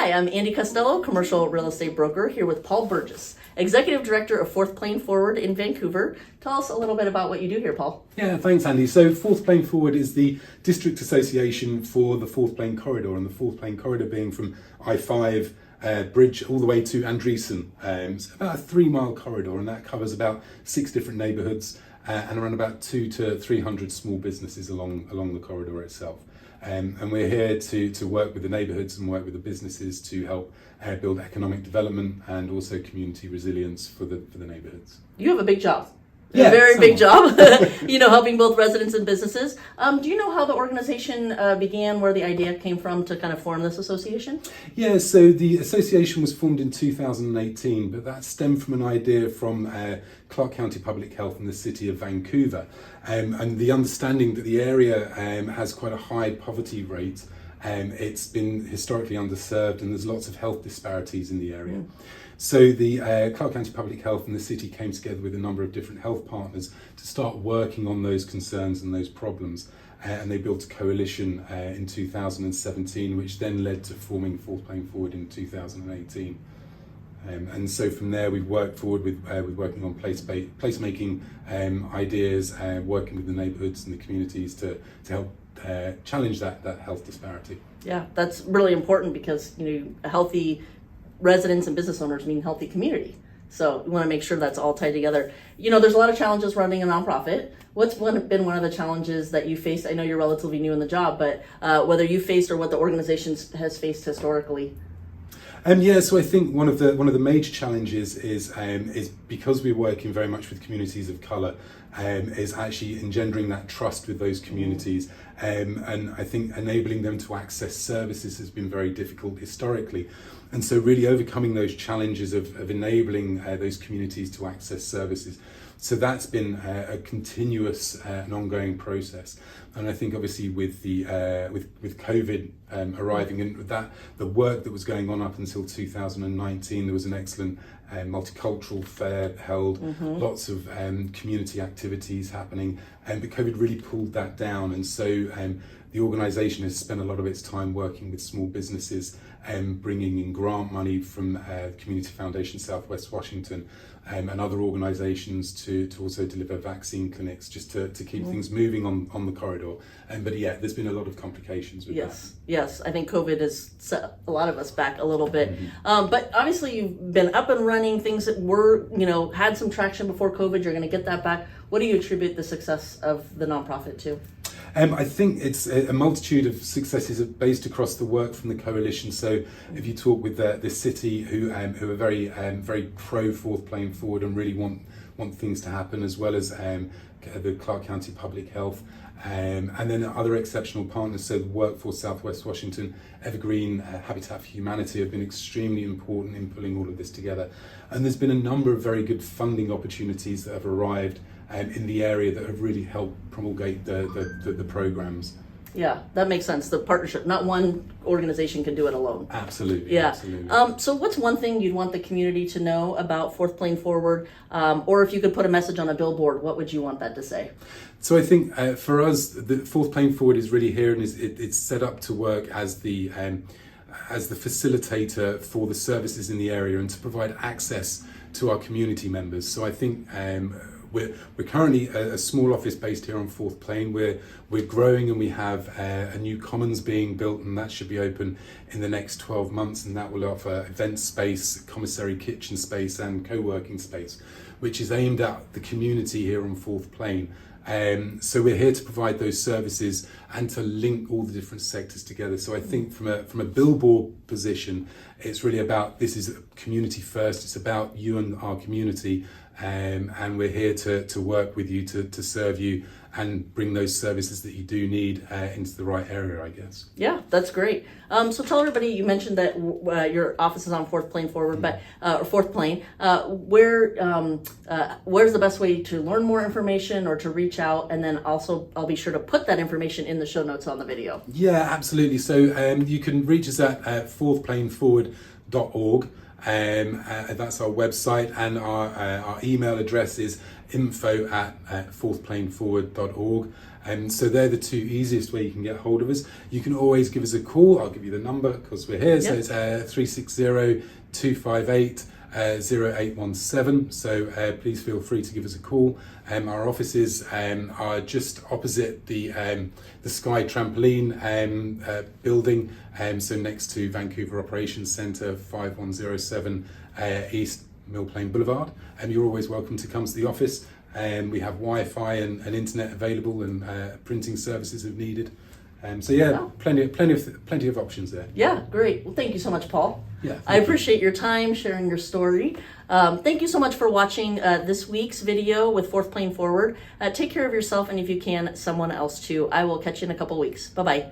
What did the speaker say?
Hi, I'm Andy Costello, commercial real estate broker, here with Paul Burgess, Executive Director of Fourth Plane Forward in Vancouver. Tell us a little bit about what you do here, Paul. Yeah, thanks, Andy. So Fourth Plane Forward is the district association for the Fourth Plane Corridor, and the Fourth Plane Corridor being from I-5 Bridge all the way to Andriessen. It's about a 3-mile corridor, and that covers about 6 different neighbourhoods and around about 200 to 300 small businesses along the corridor itself. And we're here to work with the neighbourhoods and work with the businesses to help build economic development and also community resilience for the neighbourhoods. You have a big job. Yeah, a very big job, helping both residents and businesses. Do you know how the organization began, where the idea came from to kind of form this association? Yeah, so the association was formed in 2018, but that stemmed from an idea from Clark County Public Health in the city of Vancouver, and the understanding that the area has quite a high poverty rate. It's been historically underserved and there's lots of health disparities in the area. So the Clark County Public Health and the city came together with a number of different health partners to start working on those concerns and those problems. And they built a coalition in 2017, which then led to forming Fourth Plane Forward in 2018. And so from there we've worked forward with working on placemaking ideas, working with the neighbourhoods and the communities to help challenge that health disparity. Yeah, that's really important because healthy residents and business owners mean healthy community. So we want to make sure that's all tied together. There's a lot of challenges running a nonprofit. What's been one of the challenges that you faced? I know you're relatively new in the job, but whether you faced or what the organization has faced historically. So I think one of the major challenges is because we're working very much with communities of colour, is actually engendering that trust with those communities, and I think enabling them to access services has been very difficult historically, and so really overcoming those challenges of enabling those communities to access services. So that's been a continuous and ongoing process, and I think obviously with the with COVID arriving and that the work that was going on up until 2019, there was an excellent multicultural fair held, lots of community activities happening, but COVID really pulled that down, and so the organisation has spent a lot of its time working with small businesses and bringing in grant money from Community Foundation Southwest Washington and other organisations to also deliver vaccine clinics, just to keep things moving on the corridor. But yeah, there's been a lot of complications with that. Yes, I think COVID has set a lot of us back a little bit. But obviously you've been up and running, things that were, had some traction before COVID, you're going to get that back. What do you attribute the success of the nonprofit to? I think it's a multitude of successes based across the work from the coalition. So if you talk with the city who are very pro Fourth Plane Forward and really want things to happen, as well as the Clark County Public Health, and then other exceptional partners, so the Workforce Southwest Washington, Evergreen, Habitat for Humanity have been extremely important in pulling all of this together. And there's been a number of very good funding opportunities that have arrived in the area that have really helped promulgate the programs. Yeah, that makes sense. The partnership, not one organization can do it alone. Absolutely. Yeah. Absolutely. So what's one thing you'd want the community to know about Fourth Plane Forward? Or if you could put a message on a billboard, what would you want that to say? So I think for us, the Fourth Plane Forward is really here, and it's set up to work as the facilitator for the services in the area and to provide access to our community members. So I think we're currently a small office based here on Fourth Plane. We're growing, and we have a new commons being built, and that should be open in the next 12 months, and that will offer event space, commissary kitchen space and co-working space, which is aimed at the community here on Fourth Plane. So we're here to provide those services and to link all the different sectors together. So I think from a billboard position, it's really about, this is community first. It's about you and our community, and we're here to work with you to serve you and bring those services that you do need into the right area, I guess. Yeah, that's great. So tell everybody, you mentioned that your office is on Fourth Plane Forward, but Fourth Plane. Where's the best way to learn more information or to reach out? And then also, I'll be sure to put that information in the show notes on the video. Yeah, absolutely. So you can reach us at fourthplaneforward.org. That's our website, and our email address is info@fourthplaneforward.org. So they're the two easiest way you can get hold of us. You can always give us a call. I'll give you the number because we're here. So Yep. it's 360-258 0817. So please feel free to give us a call. Our offices are just opposite the Sky Trampoline building, so next to Vancouver Operations Centre, 5107 East Mill Plain Boulevard. You're always welcome to come to the office. We have Wi-Fi and internet available, and printing services if needed. So yeah, Wow. plenty of options there. Yeah, great. Well, thank you so much, Paul. Yeah, I appreciate your time sharing your story. Thank you so much for watching this week's video with Fourth Plane Forward. Take care of yourself, and if you can, someone else too. I will catch you in a couple weeks. Bye-bye.